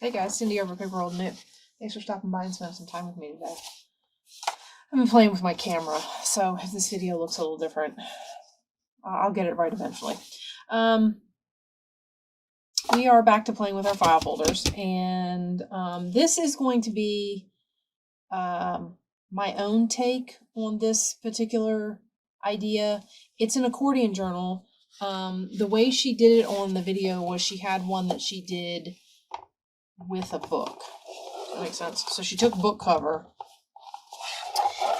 Hey guys, Cindy over paper.old.new. Thanks for stopping by and spending some time with me today. I've been playing with my camera, so if this video looks a little different, I'll get it right eventually. We are back to playing with our file folders, and this is going to be my own take on this particular idea. It's an accordion journal. The way she did it on the video was she had one that she did with a book. That makes sense. So she took book cover,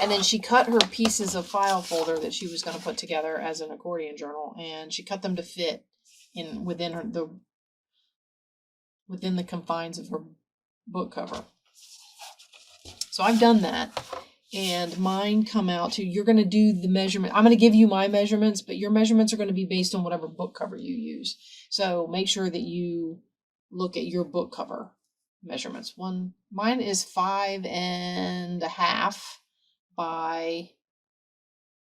and then she cut her pieces of file folder that she was going to put together as an accordion journal, and she cut them to fit in within the confines of her book cover. So I've done that, and mine come out to, you're going to do the measurement. I'm going to give you my measurements, but your measurements are going to be based on whatever book cover you use. So make sure that you look at your book cover measurements. Mine is 5.5 by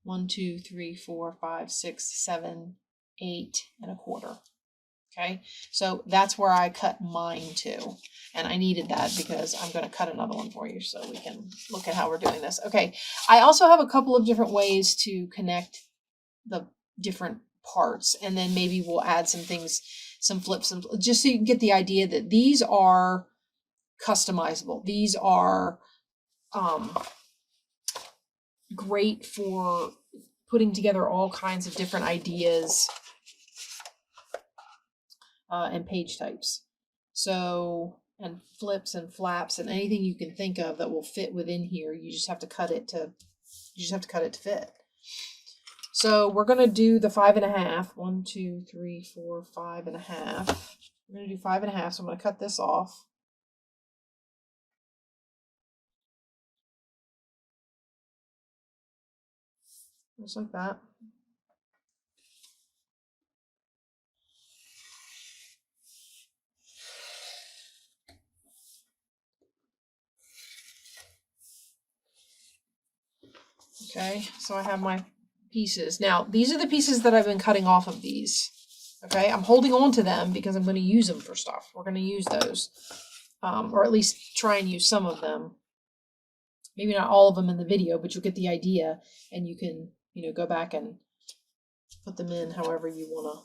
1, 2, 3, 4, 5, 6, 7, 8.25. Okay, so that's where I cut mine to, and I needed that because I'm going to cut another one for you so we can look at how we're doing this. Okay, I also have a couple of different ways to connect the different parts, and then maybe we'll add some things, some flips, just so you can get the idea that these are customizable. These are great for putting together all kinds of different ideas and page types. So, and flips and flaps and anything you can think of that will fit within here. You just have to cut it to fit. So we're going to do the 5.5. 1, 2, 3, 4, 5.5. We're going to do 5.5. So I'm going to cut this off. Just like that. Okay, so I have my pieces. Now, these are the pieces that I've been cutting off of these. Okay, I'm holding on to them because I'm going to use them for stuff. We're going to use those, or at least try and use some of them. Maybe not all of them in the video, but you'll get the idea, and you can, go back and put them in however you want to.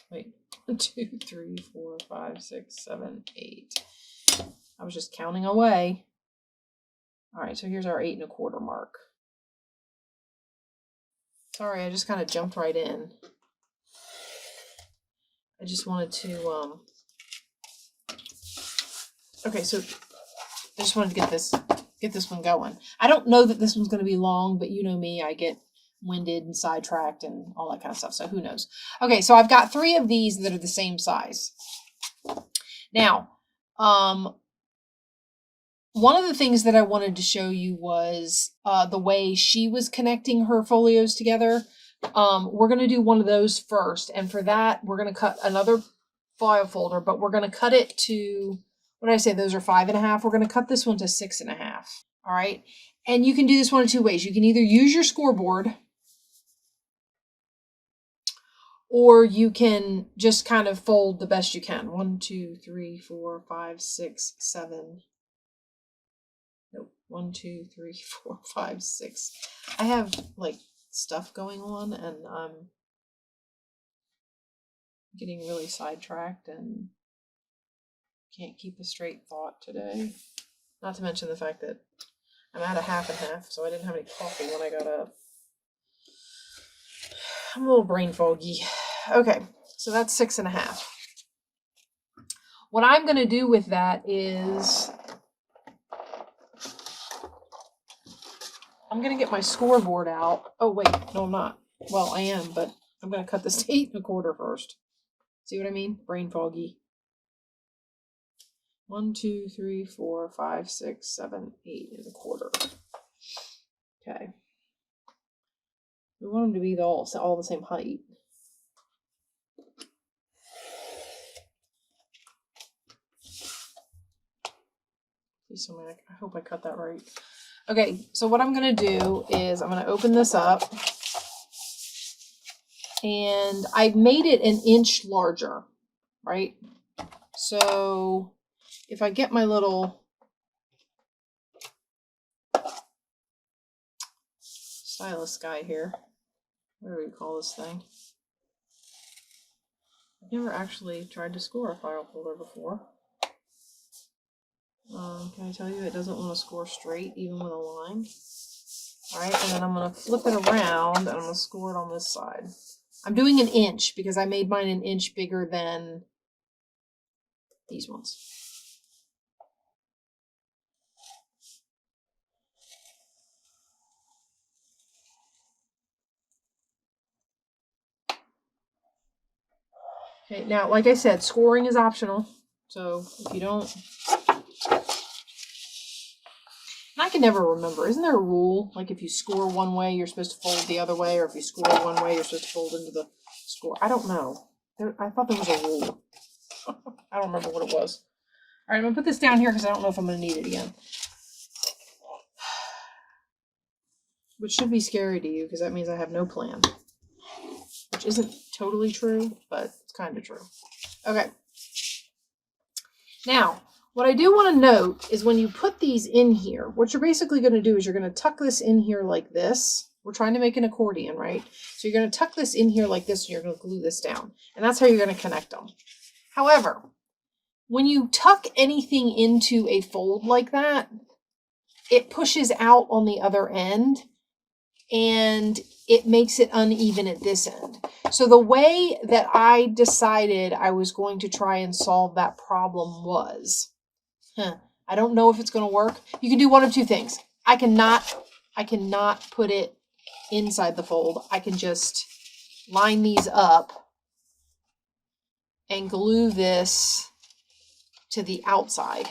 Wait, 1, 2, 3, 4, 5, 6, 7, 8. I was just counting away. All right, so here's our 8.25 mark. Sorry, I just kind of jumped right in. I just wanted to, okay, so I just wanted to get this one going. I don't know that this one's going to be long, but you know me, I get winded and sidetracked and all that kind of stuff, so who knows. Okay, so I've got 3 of these that are the same size. Now, one of the things that I wanted to show you was the way she was connecting her folios together. We're going to do one of those first, and for that, we're going to cut another file folder, but we're going to cut it to, what did I say, those are 5.5. We're going to cut this one to 6.5. All right, and you can do this one of 2 ways. You can either use your scoreboard, or you can just kind of fold the best you can. 1, 2, 3, 4, 5, 6, 7. Nope. 1, 2, 3, 4, 5, 6. I have like stuff going on, and I'm getting really sidetracked and can't keep a straight thought today. Not to mention the fact that I'm at a 1/2, so I didn't have any coffee when I got up. I'm a little brain foggy. Okay, so that's 6.5. What I'm going to do with that is I'm going to get my scoreboard out. Oh, wait, no, I'm not. Well, I am, but I'm going to cut this to 8.25 first. See what I mean? Brain foggy. 1, 2, 3, 4, 5, 6, 7, 8.25. Okay. We want them to be all the same height. I hope I cut that right. Okay, so what I'm going to do is I'm going to open this up, and I made it an inch larger, right? So if I get my little stylus guy here, what do we call this thing? I've never actually tried to score a file folder before. Can I tell you it doesn't want to score straight even with a line? Alright, and then I'm going to flip it around and I'm going to score it on this side. I'm doing an inch because I made mine an inch bigger than these ones. Okay, now, like I said, scoring is optional. So if you don't... I can never remember. Isn't there a rule? Like if you score one way, you're supposed to fold the other way, or if you score one way, you're supposed to fold into the score. I don't know. I thought there was a rule. I don't remember what it was. All right, I'm going to put this down here because I don't know if I'm going to need it again. Which should be scary to you because that means I have no plan. Which isn't totally true, but it's kind of true. Okay. Now, what I do want to note is when you put these in here, what you're basically going to do is you're going to tuck this in here like this. We're trying to make an accordion, right? So you're going to tuck this in here like this and you're going to glue this down. And that's how you're going to connect them. However, when you tuck anything into a fold like that, it pushes out on the other end and it makes it uneven at this end. So the way that I decided I was going to try and solve that problem was, I don't know if it's going to work. You can do one of two things. I cannot put it inside the fold. I can just line these up and glue this to the outside.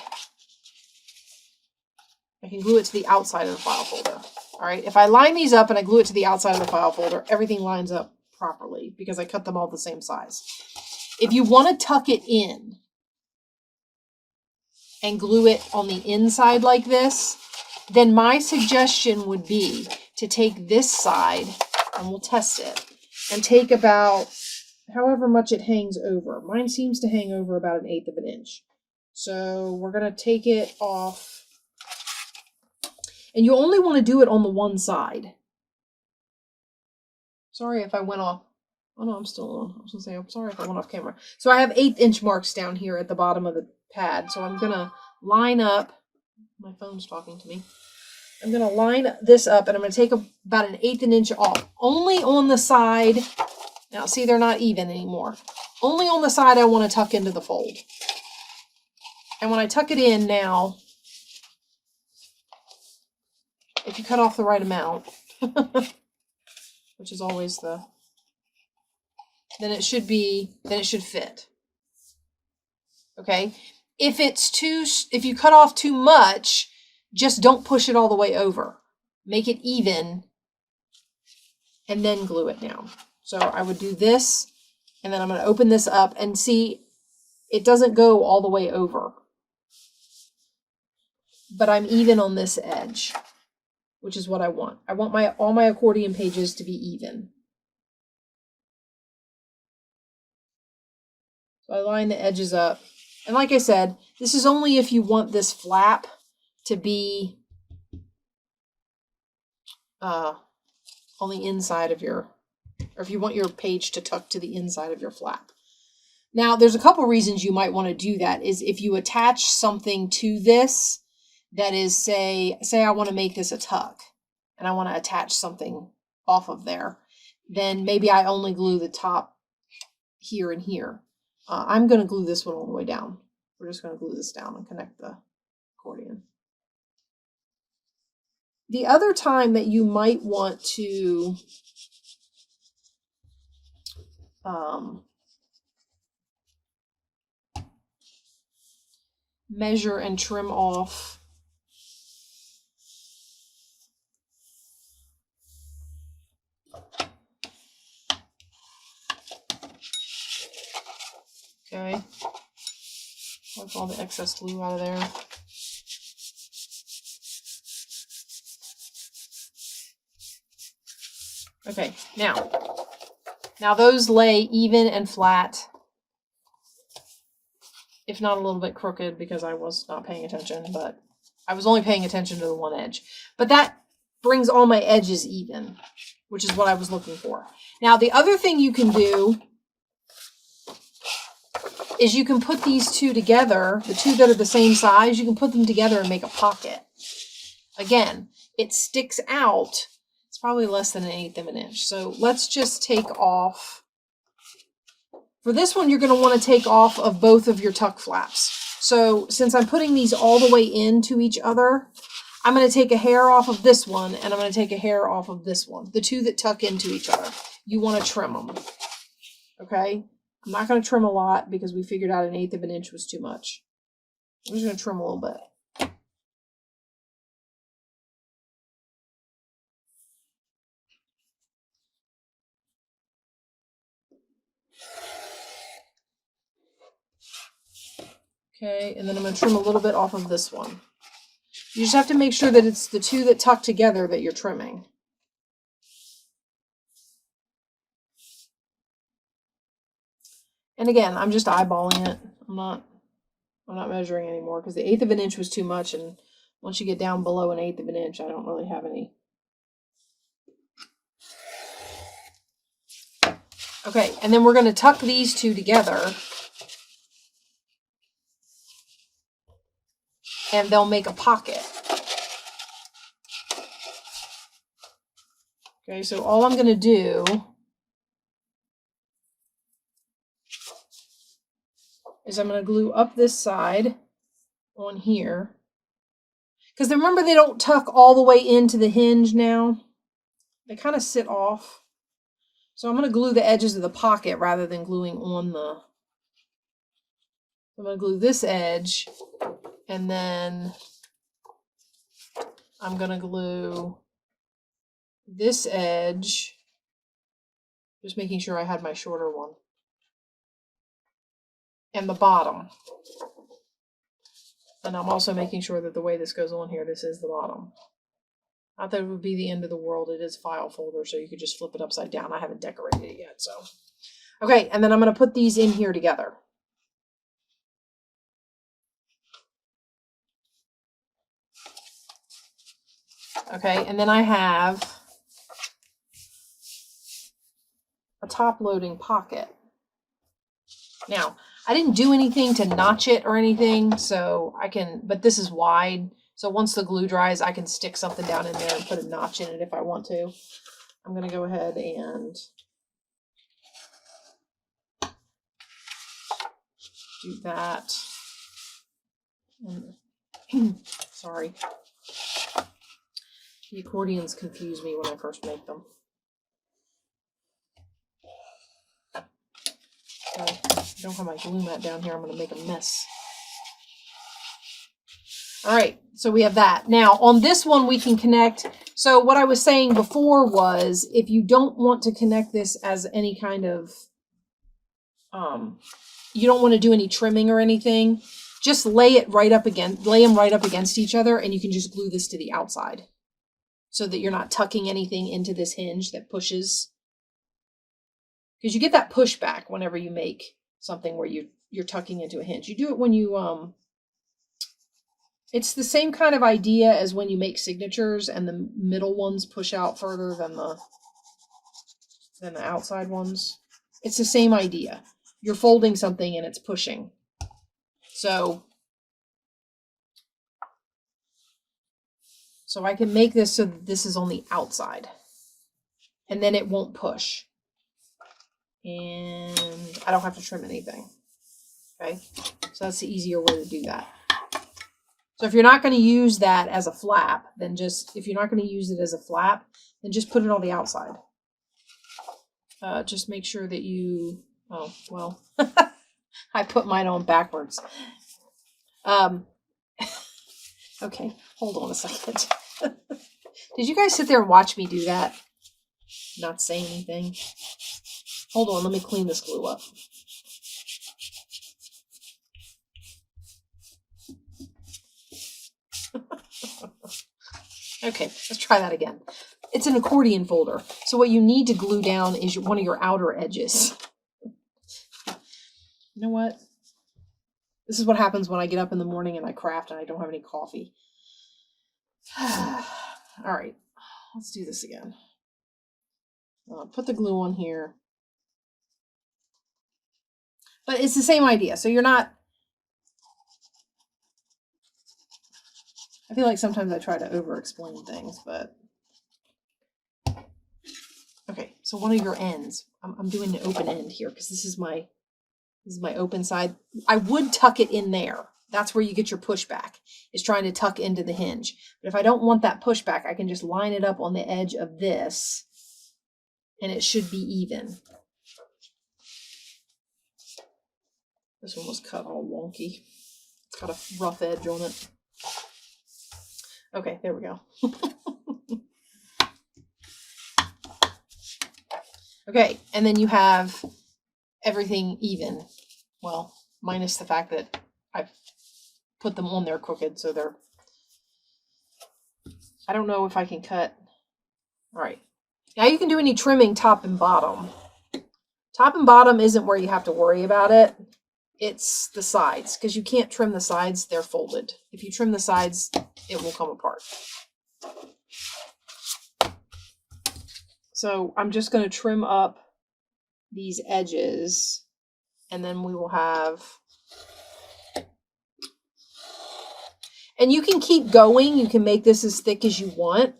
I can glue it to the outside of the file folder. All right. If I line these up and I glue it to the outside of the file folder, everything lines up properly because I cut them all the same size. If you want to tuck it in and glue it on the inside like this, then my suggestion would be to take this side, and we'll test it, and take about however much it hangs over. Mine seems to hang over about 1/8 of an inch. So we're going to take it off. And you only want to do it on the one side. Sorry if I went off. Oh no, I'm still on. I was going to say, I'm sorry if I went off camera. So I have 1/8 inch marks down here at the bottom of the pad. So I'm going to line up. My phone's talking to me. I'm going to line this up and I'm going to take about 1/8 inch off. Only on the side. Now see, they're not even anymore. Only on the side I want to tuck into the fold. And when I tuck it in now, if you cut off the right amount, which is always then it should fit. Okay. If you cut off too much, just don't push it all the way over. Make it even and then glue it down. So I would do this and then I'm going to open this up and see it doesn't go all the way over. But I'm even on this edge, which is what I want. I want all my accordion pages to be even. So I line the edges up. And like I said, this is only if you want this flap to be on the inside of or if you want your page to tuck to the inside of your flap. Now, there's a couple reasons you might want to do that. Is if you attach something to this that is, say I want to make this a tuck and I want to attach something off of there, then maybe I only glue the top here and here. I'm going to glue this one all the way down. We're just going to glue this down and connect the accordion. The other time that you might want to measure and trim off okay, wipe all the excess glue out of there. Okay, now Now those lay even and flat, if not a little bit crooked because I was not paying attention, but I was only paying attention to the one edge. But that brings all my edges even, which is what I was looking for. Now the other thing you can do is you can put these two together, the two that are the same size, you can put them together and make a pocket. Again, it sticks out. It's probably less than 1/8 of an inch. So let's just take off. For this one, you're going to want to take off of both of your tuck flaps. So since I'm putting these all the way into each other, I'm going to take a hair off of this one and I'm going to take a hair off of this one. The two that tuck into each other. You want to trim them. Okay? I'm not going to trim a lot because we figured out 1/8 of an inch was too much. I'm just going to trim a little bit. Okay, and then I'm going to trim a little bit off of this one. You just have to make sure that it's the two that tuck together that you're trimming. And again, I'm just eyeballing it. I'm not measuring anymore because the 1/8 of an inch was too much, and once you get down below 1/8 of an inch, I don't really have any. Okay, and then we're going to tuck these two together. And they'll make a pocket. Okay, so all I'm going to do is I'm going to glue up this side on here. Because remember, they don't tuck all the way into the hinge now. They kind of sit off. So I'm going to glue the edges of the pocket rather than gluing on the... I'm going to glue this edge. And then I'm going to glue this edge. Just making sure I had my shorter one. And the bottom. And I'm also making sure that the way this goes on here, this is the bottom. Not that it would be the end of the world. It is a file folder, so you could just flip it upside down. I haven't decorated it yet, so. Okay, and then I'm going to put these in here together. Okay, and then I have a top-loading pocket. Now, I didn't do anything to notch it or anything, so I can, but this is wide, so once the glue dries, I can stick something down in there and put a notch in it if I want to. I'm going to go ahead and do that. Sorry. The accordions confuse me when I first make them. Okay, I don't have my glue mat down here. I'm going to make a mess. All right, so we have that. Now, on this one, we can connect. So what I was saying before was, if you don't want to connect this as any kind of, you don't want to do any trimming or anything, just lay them right up against each other, and you can just glue this to the outside so that you're not tucking anything into this hinge that pushes. Because you get that pushback whenever you make something where you're tucking into a hinge. You do it when you, it's the same kind of idea as when you make signatures and the middle ones push out further than the outside ones. It's the same idea. You're folding something and it's pushing. So I can make this so that this is on the outside. And then it won't push. And I don't have to trim anything. Okay? So that's the easier way to do that. So if you're not going to use that as a flap, then just put it on the outside. Just make sure that you, oh, well, I put mine on backwards. Okay, hold on a second. Did you guys sit there and watch me do that? Not say anything. Hold on, let me clean this glue up. Okay, let's try that again. it's an accordion folder. So what you need to glue down is one of your outer edges. You know what? This is what happens when I get up in the morning and I craft and I don't have any coffee. All right, let's do this again. Put the glue on here. But it's the same idea. So you're not... I feel like sometimes I try to over-explain things, but... Okay, so one of your ends. I'm doing an open end here because this is my open side. I would tuck it in there. That's where you get your pushback, is trying to tuck into the hinge. But if I don't want that pushback, I can just line it up on the edge of this, and it should be even. This one was cut all wonky. It's got a rough edge on it. Okay, there we go. Okay, and then you have everything even. Well, minus the fact that I've put them on there crooked, so they're... I don't know if I can cut... All right. Now you can do any trimming top and bottom. Top and bottom isn't where you have to worry about it. It's the sides, because you can't trim the sides, they're folded. If you trim the sides, it will come apart. So I'm just going to trim up these edges, and then we will have... And you can keep going. You can make this as thick as you want.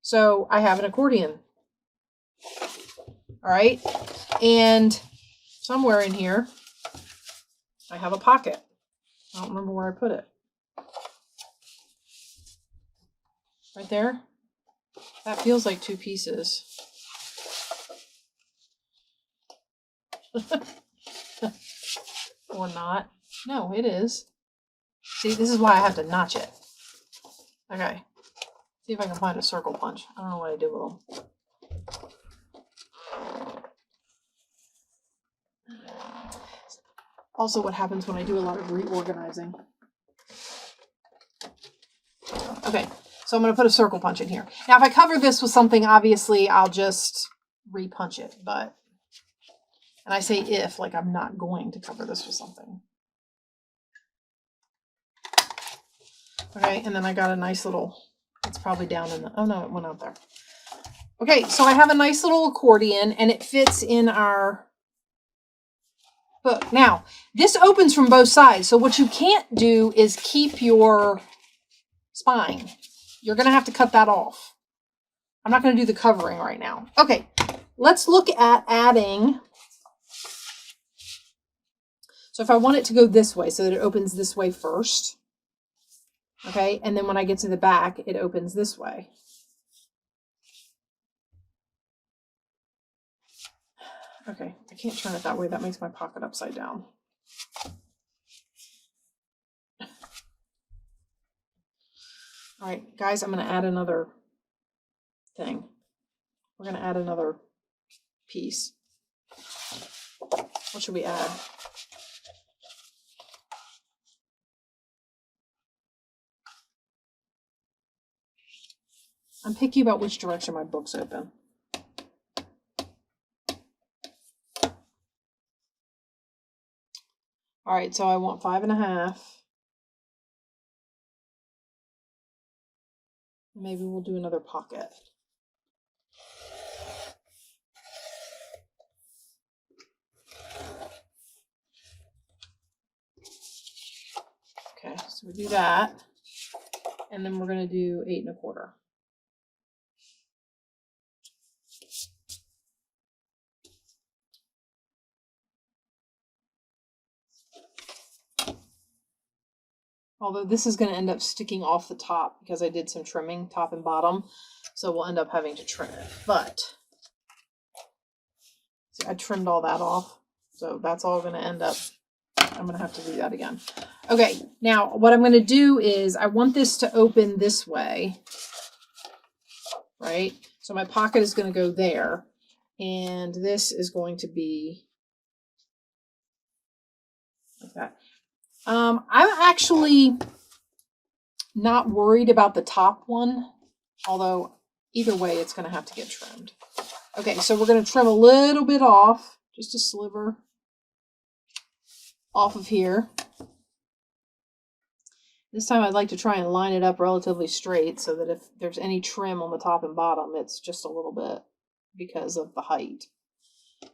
So I have an accordion. All right. And somewhere in here, I have a pocket. I don't remember where I put it. Right there. That feels like two pieces. Or not. No, it is. See, this is why I have to notch it. Okay. See if I can find a circle punch. I don't know what I did with them. Also, what happens when I do a lot of reorganizing. Okay, so I'm going to put a circle punch in here. Now, if I cover this with something, obviously, I'll just repunch it. But, and I say if, like I'm not going to cover this with something. Okay, and then I got a nice little, it's probably down in the, oh no, it went out there. Okay, so I have a nice little accordion, and it fits in our book. Now, this opens from both sides, so what you can't do is keep your spine. You're going to have to cut that off. I'm not going to do the covering right now. Okay, let's look at adding. So if I want it to go this way, so that it opens this way first. Okay, and then when I get to the back, it opens this way. Okay, I can't turn it that way. That makes my pocket upside down. All right, guys, I'm going to add another thing. We're going to add another piece. What should we add? I'm picky about which direction my book's open. All right, so I want 5.5. Maybe we'll do another pocket. Okay, so we do that. And then we're going to do 8.25. Although this is going to end up sticking off the top because I did some trimming top and bottom. So we'll end up having to trim it. But see, I trimmed all that off. So that's all going to end up. I'm going to have to do that again. Okay, now what I'm going to do is I want this to open this way. Right? So my pocket is going to go there. And this is going to be like that. I'm actually not worried about the top one, although either way it's going to have to get trimmed. Okay, so we're going to trim a little bit off, just a sliver off of here. This time I'd like to try and line it up relatively straight so that if there's any trim on the top and bottom, it's just a little bit because of the height.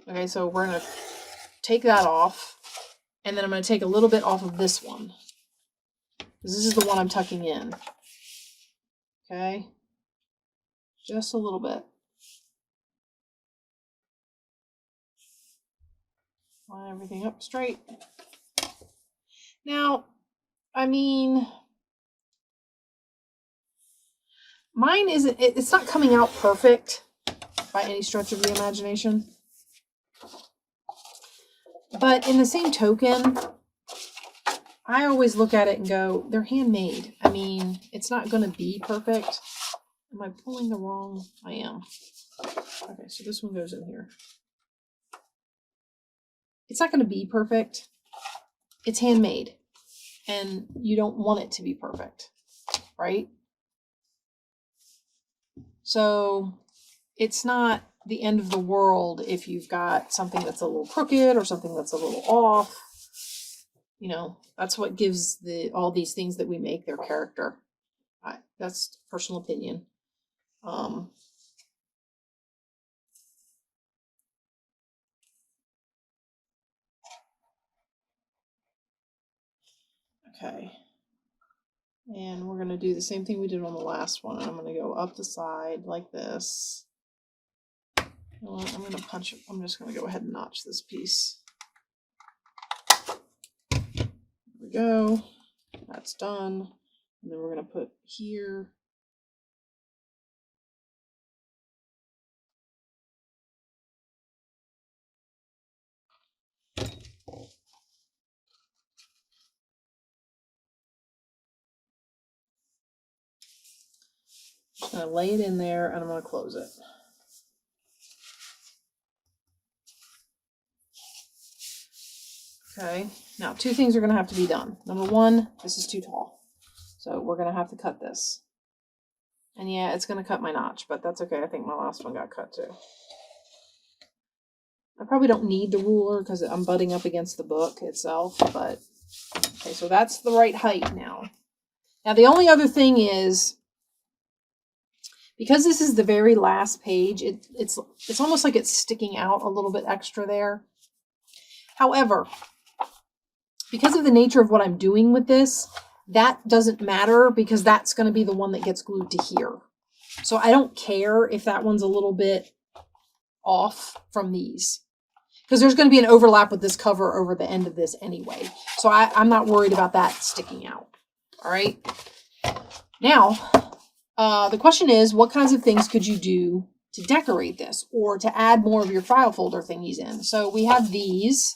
Okay, so we're going to take that off, and then I'm going to take a little bit off of this one. This is the one I'm tucking in. Okay, just a little bit. Line everything up straight. Now, I mean, mine isn't, it's not coming out perfect by any stretch of the imagination. But in the same token, I always look at it and go, they're handmade. I mean, it's not going to be perfect. Am I pulling the wrong? I am. Okay, so this one goes in here. It's not going to be perfect. It's handmade. And you don't want it to be perfect, right? So it's not the end of the world if you've got something that's a little crooked or something that's a little off. You know, that's what gives all these things that we make their character. That's personal opinion. Okay. And we're going to do the same thing we did on the last one. I'm going to go up the side like this. You know what? I'm going to punch it. I'm just going to go ahead and notch this piece. There we go. That's done. And then we're going to put here. I'm going to lay it in there and I'm going to close it. Okay, now 2 things are going to have to be done. Number 1, this is too tall. So we're going to have to cut this. And yeah, it's going to cut my notch, but that's okay. I think my last one got cut too. I probably don't need the ruler because I'm butting up against the book itself, but okay, so that's the right height now. Now the only other thing is, because this is the very last page, it's almost like it's sticking out a little bit extra there. However, because of the nature of what I'm doing with this, that doesn't matter because that's going to be the one that gets glued to here. So I don't care if that one's a little bit off from these, because there's going to be an overlap with this cover over the end of this anyway. So I'm not worried about that sticking out. All right. Now, the question is, what kinds of things could you do to decorate this or to add more of your file folder thingies in? So we have these.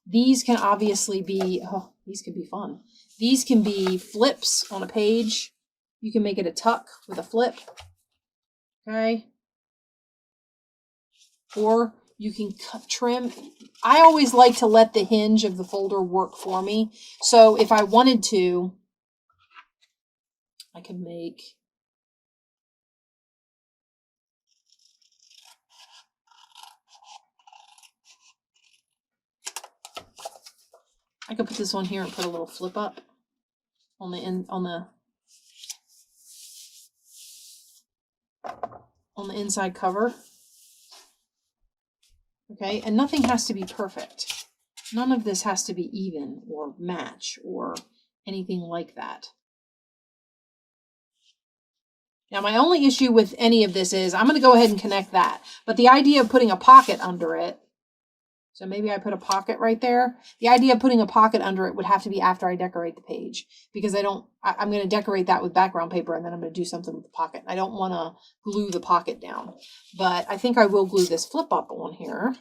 These can obviously be, oh, these could be fun. These can be flips on a page. You can make it a tuck with a flip. Okay. Or you can trim. I always like to let the hinge of the folder work for me. So if I wanted to, I could make I could put this on here and put a little flip up on the inside cover. Okay, and nothing has to be perfect. None of this has to be even or match or anything like that. Now, my only issue with any of this is I'm going to go ahead and connect that. But the idea of putting a pocket under it, so maybe I put a pocket right there. The idea of putting a pocket under it would have to be after I decorate the page, because I'm going to decorate that with background paper and then I'm going to do something with the pocket. I don't want to glue the pocket down, but I think I will glue this flip up on here.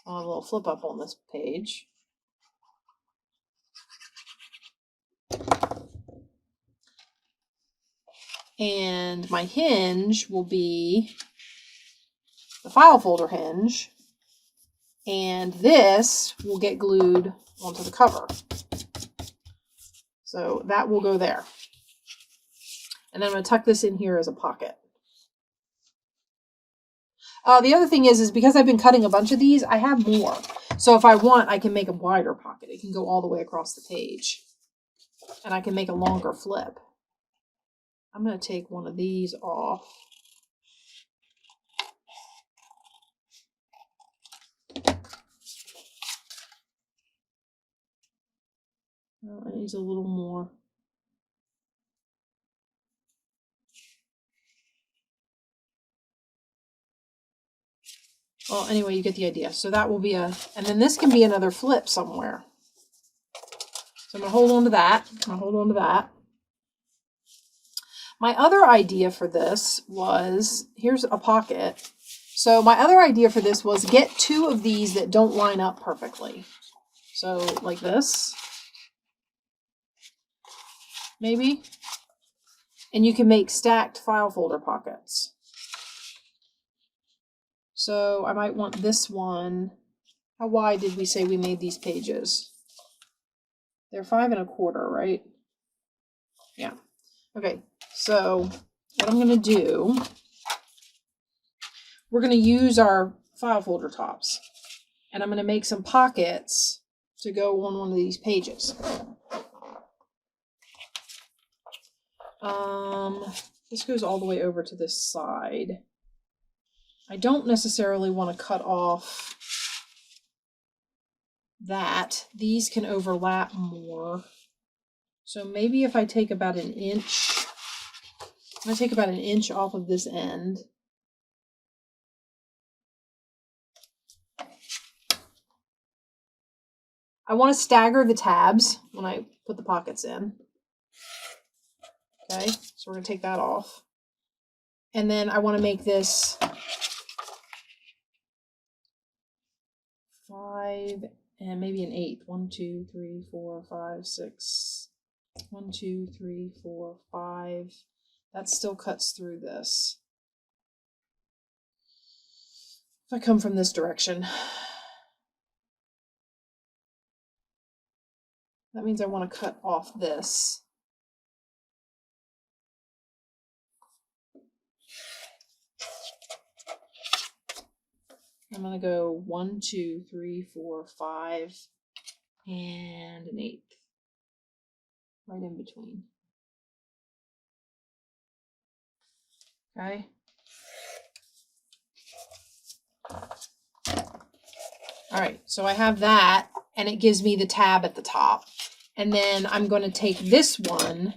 I'll have a little flip up on this page. And my hinge will be the file folder hinge. And this will get glued onto the cover. So that will go there. And then I'm going to tuck this in here as a pocket. The other thing is because I've been cutting a bunch of these, I have more. So if I want, I can make a wider pocket. It can go all the way across the page. And I can make a longer flip. I'm going to take one of these off. Oh, it needs a little more. Well, anyway, you get the idea. So that will be and then this can be another flip somewhere. So I'm going to hold on to that. I'm going to hold on to that. My other idea for this was, here's a pocket. So my other idea for this was get two of these that don't line up perfectly. So like this, maybe. And you can make stacked file folder pockets. So I might want this one. How wide did we say we made these pages? They're 5 1/4, right? Yeah. Okay, so what I'm going to do, we're going to use our file folder tops. And I'm going to make some pockets to go on one of these pages. This goes all the way over to this side. I don't necessarily want to cut off that. These can overlap more. So maybe if I take about an inch, I'm going to take about an inch off of this end. I want to stagger the tabs when I put the pockets in. Okay, so we're going to take that off. And then I want to make this 5 and maybe an 1/8. 1, 2, 3, 4, 5, 6. 1, 2, 3, 4, 5. That still cuts through this. If I come from this direction, that means I want to cut off this. I'm going to go 1, 2, 3, 4, 5, and an 1/8. Right in between. Okay. All right, so I have that, and it gives me the tab at the top. And then I'm going to take this one,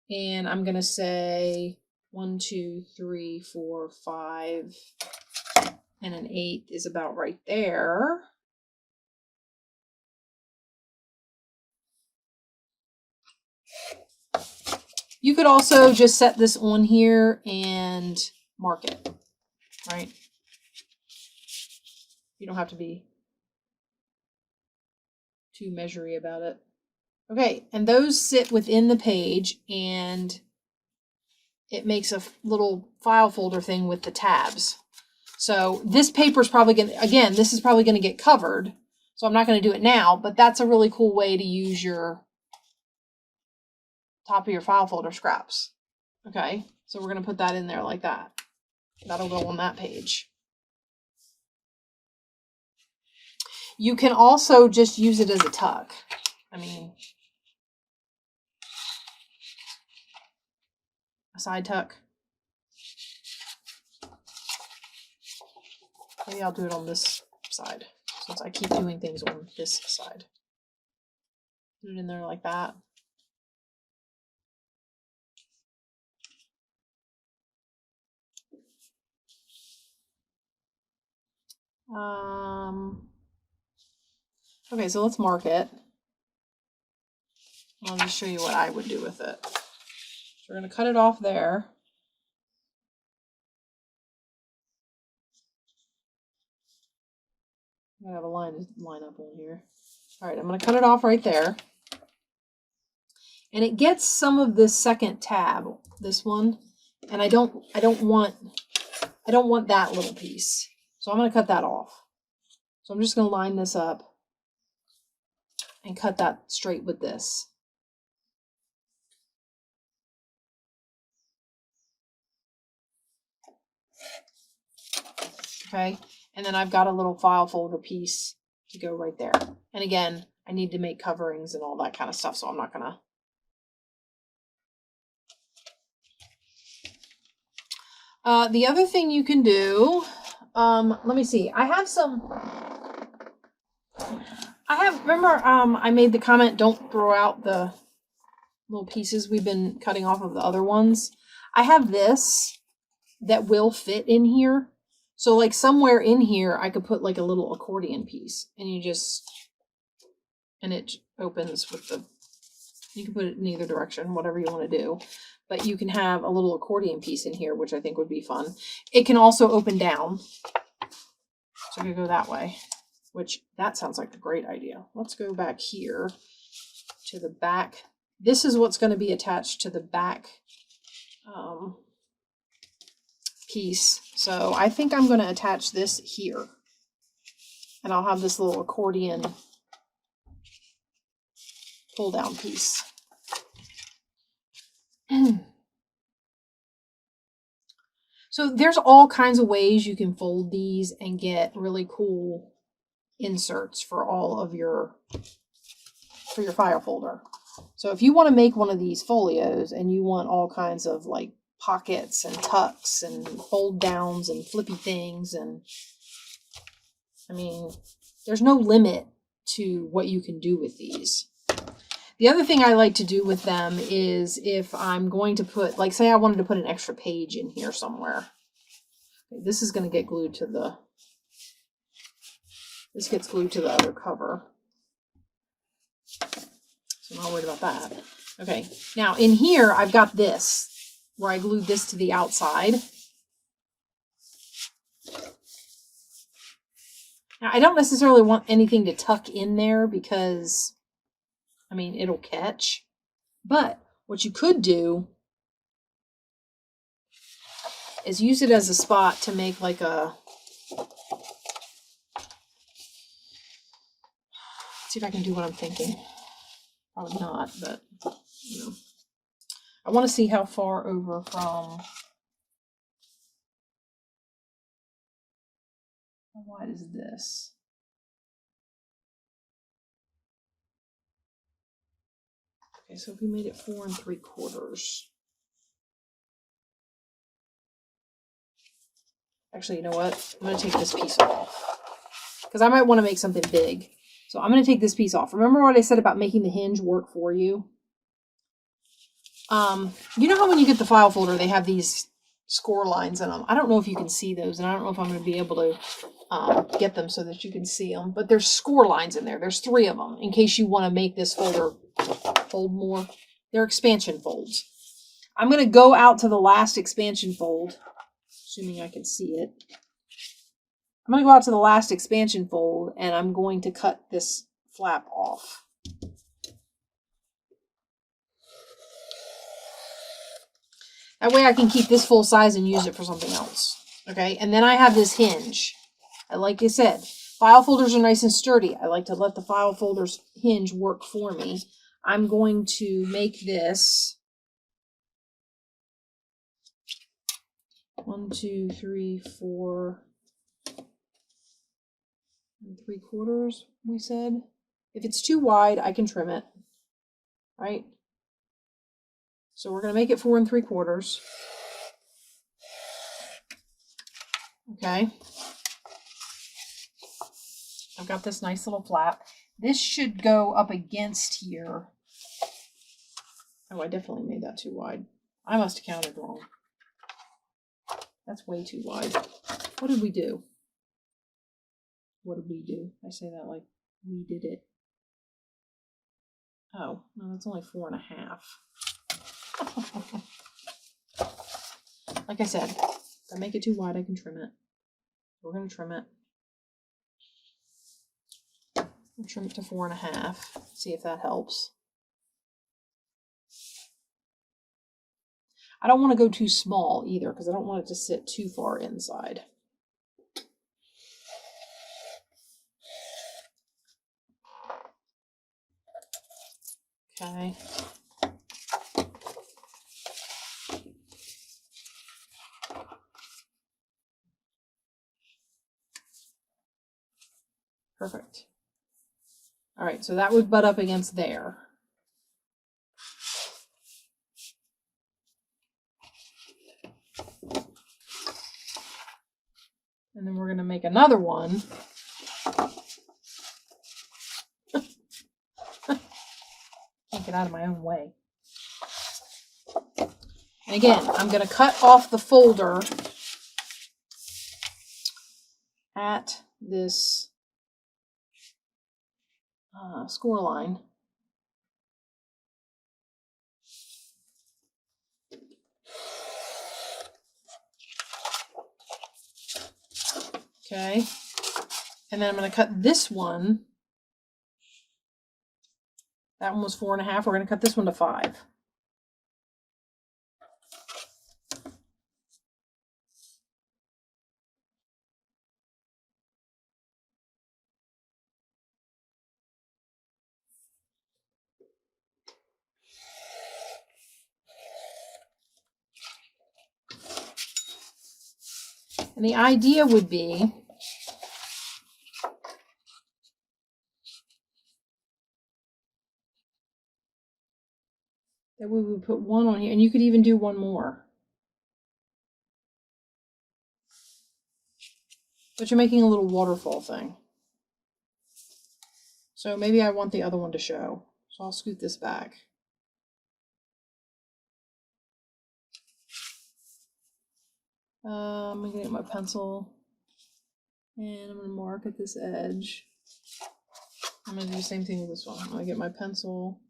and I'm going to say 1, 2, 3, 4, 5, and an 1/8 is about right there. You could also just set this on here and mark it, right? You don't have to be too measury about it. Okay, and those sit within the page, and it makes a little file folder thing with the tabs. So this paper is probably going to, again, this is probably going to get covered, so I'm not going to do it now, but that's a really cool way to use your top of your file folder scraps. Okay, so we're going to put that in there like that. That'll go on that page. You can also just use it as a tuck. I mean, a side tuck. Maybe I'll do it on this side, since I keep doing things on this side. Put it in there like that. Okay, so let's mark it. I'll just show you what I would do with it. So we're going to cut it off there. I'm going to have a line up on here. All right, I'm going to cut it off right there. And it gets some of this second tab, this one, and I don't want that little piece. So I'm going to cut that off. So I'm just going to line this up and cut that straight with this. Okay, and then I've got a little file folder piece to go right there. And again, I need to make coverings and all that kind of stuff, so I'm not gonna. The other thing you can do, let me see. Remember, I made the comment, don't throw out the little pieces we've been cutting off of the other ones. I have this that will fit in here. So like somewhere in here, I could put like a little accordion piece, and and it opens with you can put it in either direction, whatever you want to do. But you can have a little accordion piece in here, which I think would be fun. It can also open down. So I could go that way, which that sounds like a great idea. Let's go back here to the back. This is what's going to be attached to the back piece. So I think I'm going to attach this here. And I'll have this little accordion pull down piece. So there's all kinds of ways you can fold these and get really cool inserts for all of your file folder. So if you want to make one of these folios and you want all kinds of like pockets and tucks and fold downs and flippy things, and I mean, there's no limit to what you can do with these. The other thing I like to do with them is if I'm going to put, like say I wanted to put an extra page in here somewhere. Okay, this is going to get glued to this gets glued to the other cover. So I'm not worried about that. Okay, now in here I've got this, where I glued this to the outside. Now I don't necessarily want anything to tuck in there because, I mean, it'll catch. But what you could do is use it as a spot to make like a, let's see if I can do what I'm thinking. Probably not, but you know. I want to see how far over from, how wide is this? Okay, so if we made it 4 3/4. Actually, you know what? I'm going to take this piece off because I might want to make something big. So I'm going to take this piece off. Remember what I said about making the hinge work for you? You know how when you get the file folder, they have these score lines in them. I don't know if you can see those, and I don't know if I'm going to be able to get them so that you can see them. But there's score lines in there. There's 3 of them in case you want to make this folder fold more. They're expansion folds. I'm going to go out to the last expansion fold, assuming I can see it. I'm going to go out to the last expansion fold, and I'm going to cut this flap off. That way I can keep this full size and use it for something else. Okay, and then I have this hinge. Like I said, file folders are nice and sturdy. I like to let the file folders hinge work for me. I'm going to make this 1 2 3 4 3/4, we said. If it's too wide, I can trim it. Right? So we're going to make it 4 3/4. Okay. I've got this nice little flap. This should go up against here. Oh, I definitely made that too wide. I must have counted wrong. That's way too wide. What did we do? What did we do? I say that like we did it. Oh, no, that's only 4 1/2. Like I said, if I make it too wide, I can trim it. We're going to trim it. I'll trim it to 4 1/2. See if that helps. I don't want to go too small either because I don't want it to sit too far inside. Okay. Perfect. All right, so that would butt up against there. And then we're going to make another one. Can't get out of my own way. And again, I'm going to cut off the folder at this score line. Okay. And then I'm going to cut this one. That one was 4.5. We're going to cut this one to 5. And the idea would be that we would put one on here, and you could even do one more. But you're making a little waterfall thing. So maybe I want the other one to show. So I'll scoot this back. I'm going to get my pencil and I'm going to mark at this edge. I'm going to do the same thing with this one. I'm going to get my pencil.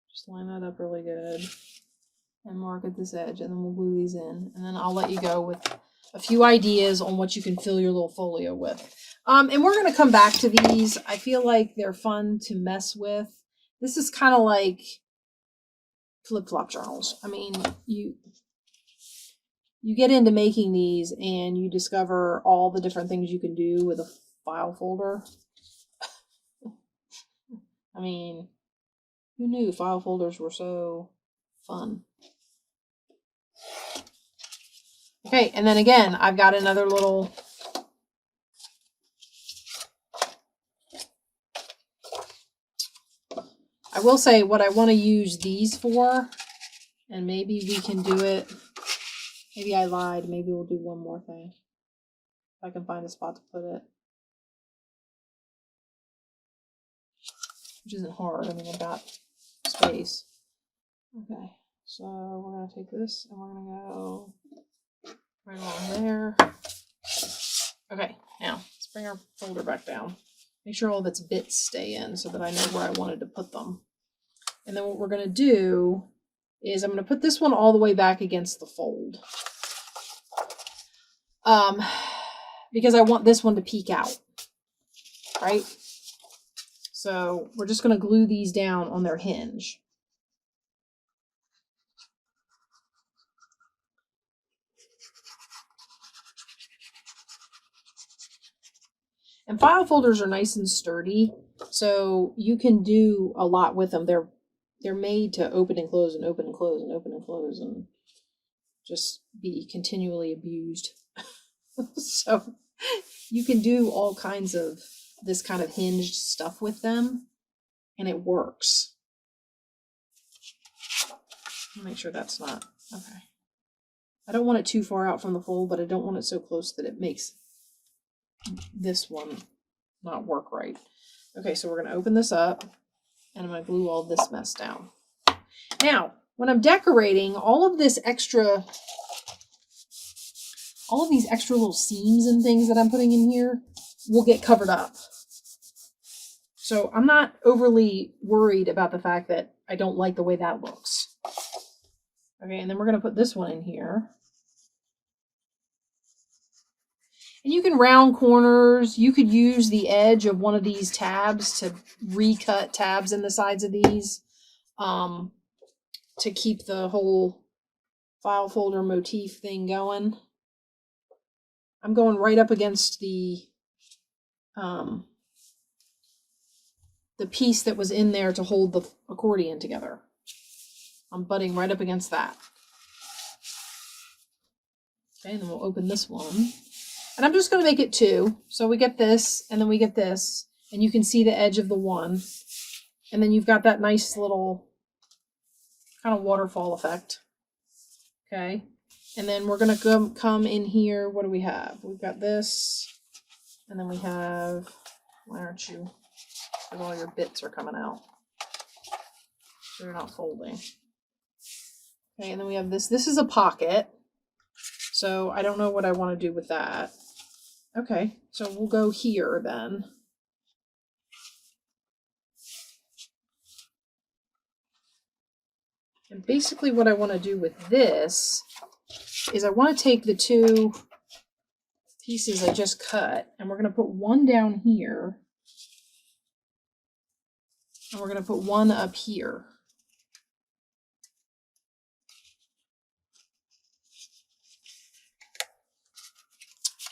Just line that up really good and mark at this edge, and then we'll glue these in. And then I'll let you go with a few ideas on what you can fill your little folio with. And we're going to come back to these. I feel like they're fun to mess with. This is kind of like flip-flop journals. I mean, you get into making these and you discover all the different things you can do with a file folder. I mean, who knew file folders were so fun? Okay, and then again, I've got another little I will say what I want to use these for, and maybe we can do it. Maybe I lied. Maybe we'll do one more thing. If I can find a spot to put it. Which isn't hard. I mean, I've got space. Okay, so we're going to take this and we're going to go right along there. Okay, now let's bring our folder back down. Make sure all of its bits stay in so that I know where I wanted to put them. And then what we're going to do is I'm going to put this one all the way back against the fold. Because I want this one to peek out, right? So we're just going to glue these down on their hinge. And file folders are nice and sturdy, so you can do a lot with them. They're made to open and close and open and close and open and close and just be continually abused. So you can do all kinds of this kind of hinged stuff with them, and it works. Make sure that's not okay. I don't want it too far out from the fold, but I don't want it so close that it makes this one not work right. Okay, so we're going to open this up and I'm going to glue all this mess down. Now, when I'm decorating, all of these extra little seams and things that I'm putting in here will get covered up. So I'm not overly worried about the fact that I don't like the way that looks. Okay, and then we're going to put this one in here. And you can round corners. You could use the edge of one of these tabs to recut tabs in the sides of these to keep the whole file folder motif thing going. I'm going right up against the piece that was in there to hold the accordion together. I'm butting right up against that. Okay, and then we'll open this one. And I'm just going to make it 2. So we get this, and then we get this, and you can see the edge of the one. And then you've got that nice little kind of waterfall effect. Okay. And then we're going to come in here. What do we have? We've got this, and then we have, why aren't you? Because all your bits are coming out. So you're not folding. Okay, and then we have this. This is a pocket. So I don't know what I want to do with that. Okay, so we'll go here then. And basically what I want to do with this is I want to take the 2 pieces I just cut, and we're going to put one down here, and we're going to put one up here.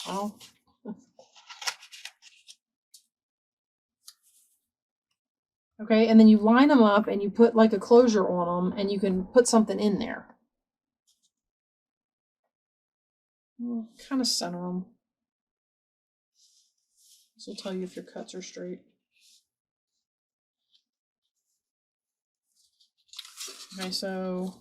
Well, okay, and then you line them up and you put like a closure on them, and you can put something in there. Kind of center them. This will tell you if your cuts are straight. Okay, so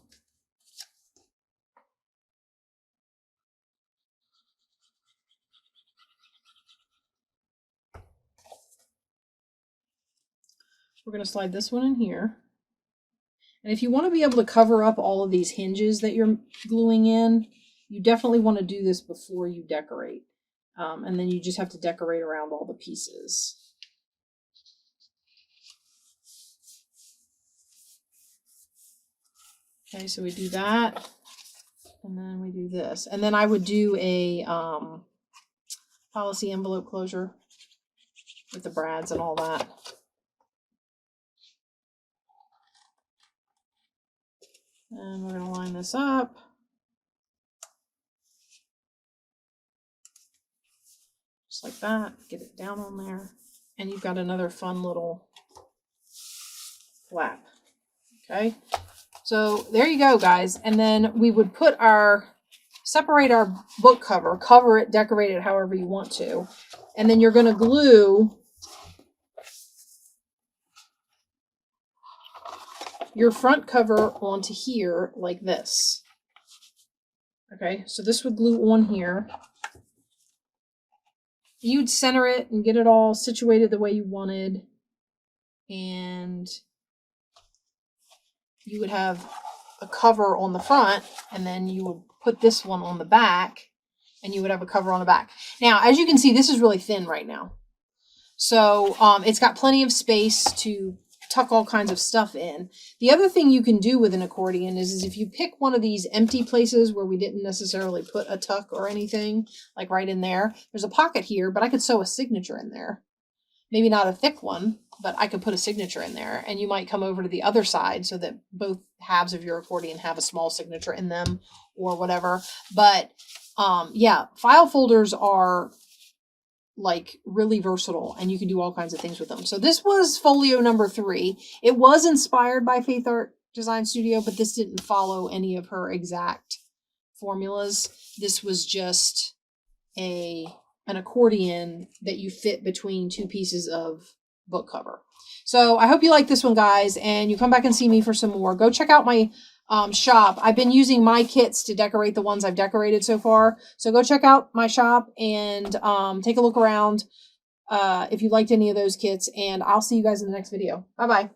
we're going to slide this one in here. And if you want to be able to cover up all of these hinges that you're gluing in, you definitely want to do this before you decorate. And then you just have to decorate around all the pieces. Okay, so we do that, and then we do this. And then I would do a policy envelope closure with the brads and all that. And we're going to line this up. Just like that. Get it down on there. And you've got another fun little flap. Okay. So there you go, guys. And then we would put separate our book cover, cover it, decorate it however you want to. And then you're going to glue your front cover onto here like this. Okay, so this would glue on here. You'd center it and get it all situated the way you wanted. And you would have a cover on the front, and then you would put this one on the back, and you would have a cover on the back. Now, as you can see, this is really thin right now. So it's got plenty of space to tuck all kinds of stuff in. The other thing you can do with an accordion is if you pick one of these empty places where we didn't necessarily put a tuck or anything, like right in there, there's a pocket here, but I could sew a signature in there. Maybe not a thick one, but I could put a signature in there, and you might come over to the other side so that both halves of your accordion have a small signature in them or whatever. But yeah, file folders are like really versatile, and you can do all kinds of things with them. So this was folio number 3. It was inspired by Faith Art Design Studio, but this didn't follow any of her exact formulas. This was just an accordion that you fit between 2 pieces of book cover. So I hope you like this one, guys, and you come back and see me for some more. Go check out my shop. I've been using my kits to decorate the ones I've decorated so far. So go check out my shop and take a look around if you liked any of those kits, and I'll see you guys in the next video. Bye-bye.